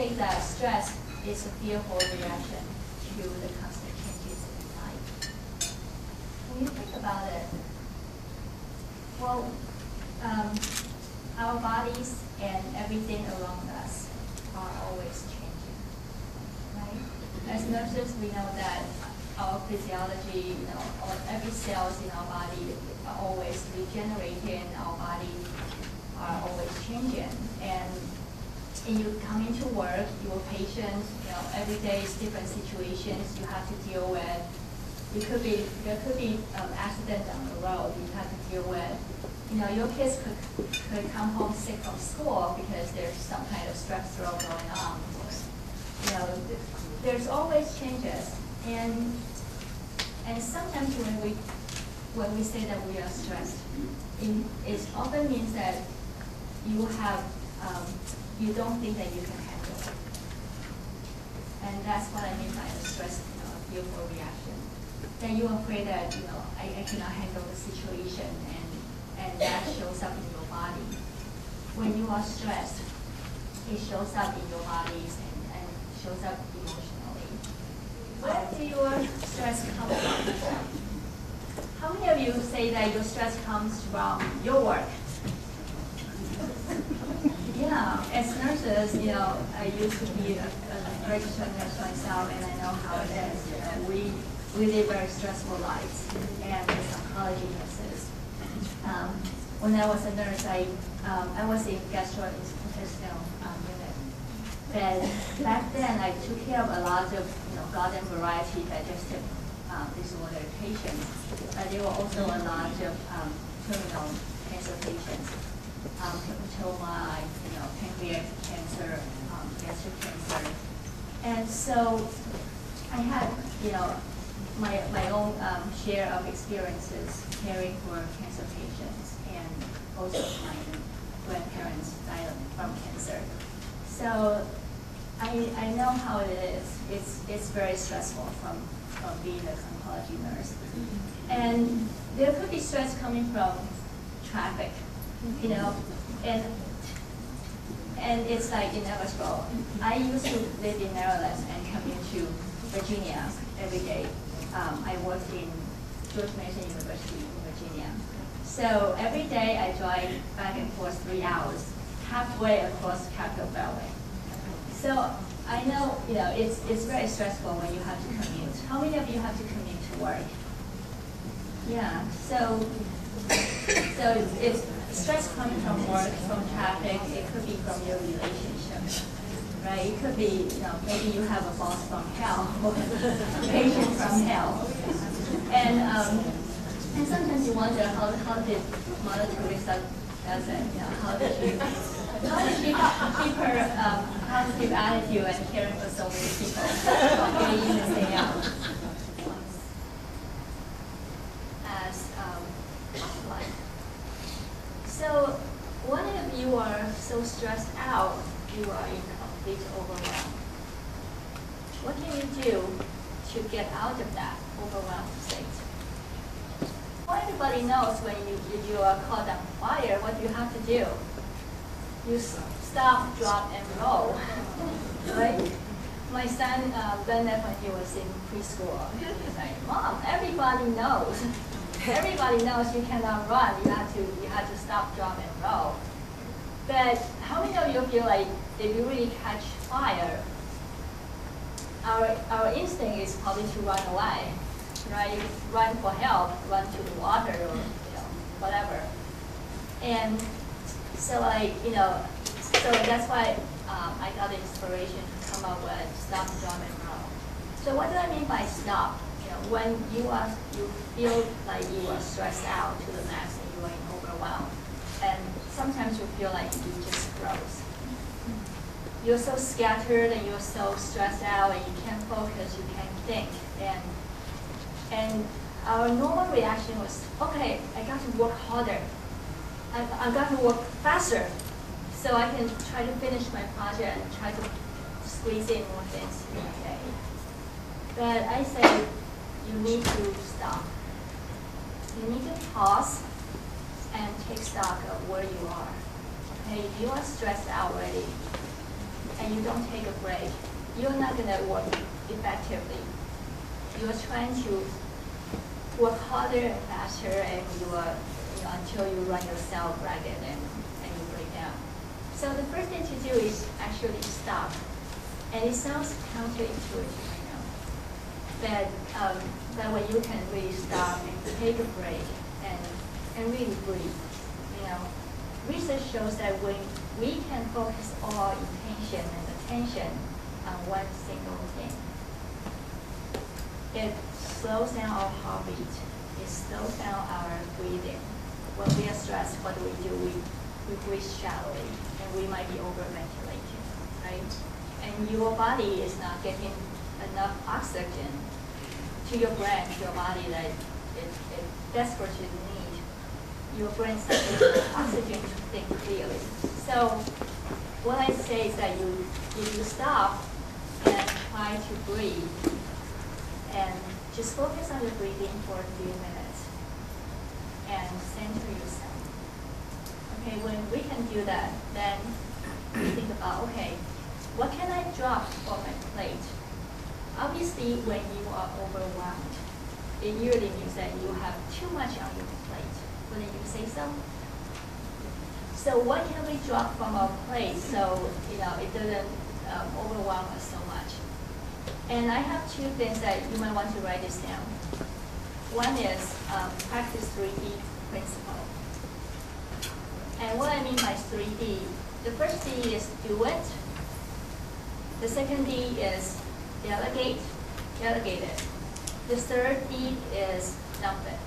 say that stress is a fearful reaction to the constant changes in life. When you think about it, well, our bodies and everything around us are always changing, right? As nurses, we know that our physiology, every cells in our body are always regenerating, our body are always changing. And you come into work, your patients, every day is different situations you have to deal with. There could be accident down the road you have to deal with. Your kids could come home sick from school because there's some kind of stress throw going on. There's always changes, and sometimes when we say that we are stressed, it often means that you don't think that you can handle it, and that's what I mean by the stress, fearful reaction. Then you're afraid that I cannot handle the situation, and that shows up in your body. When you are stressed, it shows up in your bodies and shows up emotionally. Where do your stress come from? How many of you say that your stress comes from your work? Yeah, as nurses, I used to be a registered nurse myself, and I know how it is. We live very stressful lives, and as oncology nurses. When I was a nurse, I was in gastrointestinal unit. But back then, I took care of a lot of garden variety digestive disorder patients. But there were also a lot of terminal cancer patients, hepatoma, pancreatic cancer, gastric cancer, and so I had my own share of experiences caring for cancer patients, and also my grandparents died from cancer. So I know how it is. It's very stressful from being an oncology nurse. And there could be stress coming from traffic, and it's like inevitable. I used to live in Maryland and commute to Virginia every day. I worked in George Mason University in Virginia. So every day I drive back and forth 3 hours, halfway across Capitol Beltway. So I know, it's very stressful when you have to commute. How many of you have to commute to work? Yeah, so it's stress coming from work, from traffic. It could be from your relationship, right? It could be, maybe you have a boss from hell, or a patient from hell. And sometimes you wonder how did Mother Teresa does it? How did she keep her positive attitude and caring for so many people day in and day out? As life. So one of you are so stressed out, you are in complete overwhelm. What can you do to get out of that overwhelmed state? Well, everybody knows when you are caught on fire, what you have to do. You stop, drop, and roll, right? My son learned that when he was in preschool. He's like, Mom, everybody knows. Everybody knows you cannot run. You have to stop, drop, and roll. But how many of you feel like if you really catch fire, our instinct is probably to run away, right? Run for help, run to the water, or whatever. And so so that's why I got the inspiration to come up with stop, drop, and roll. So what do I mean by stop? When you feel like you are stressed out to the max and you are in overwhelm, and sometimes you feel like you just froze. You're so scattered and you're so stressed out and you can't focus, you can't think. And our normal reaction was, okay, I got to work harder. I got to work faster so I can try to finish my project and try to squeeze in more things in a day. But I say you need to stop. You need to pause and take stock of where you are. Okay, if you are stressed out already, and you don't take a break, you're not going to work effectively. You're trying to work harder and faster, and until you run yourself ragged and you break down. So the first thing to do is actually stop. And it sounds counterintuitive, I know. But when you can really stop and take a break and really breathe, research shows that when we can focus all our intention and attention on one single thing, it slows down our heartbeat. It slows down our breathing. When we are stressed, what do? We breathe shallowly, and we might be overventilating, right? And your body is not getting enough oxygen to your brain, to your body that it desperately needs. Your brain is not getting oxygen to think clearly. So what I say is that if you stop and try to breathe, and just focus on your breathing for a few minutes and center yourself. Okay, when we can do that, then we think about, okay, what can I drop from my plate? Obviously, when you are overwhelmed, it usually means that you have too much on your plate. Wouldn't you say so? So what can we drop from our plate so it doesn't overwhelm us so much? And I have two things that you might want to write this down. One is practice 3D principle. And what I mean by 3D, the first D is do it. The second D is delegate it. The third D is dump it.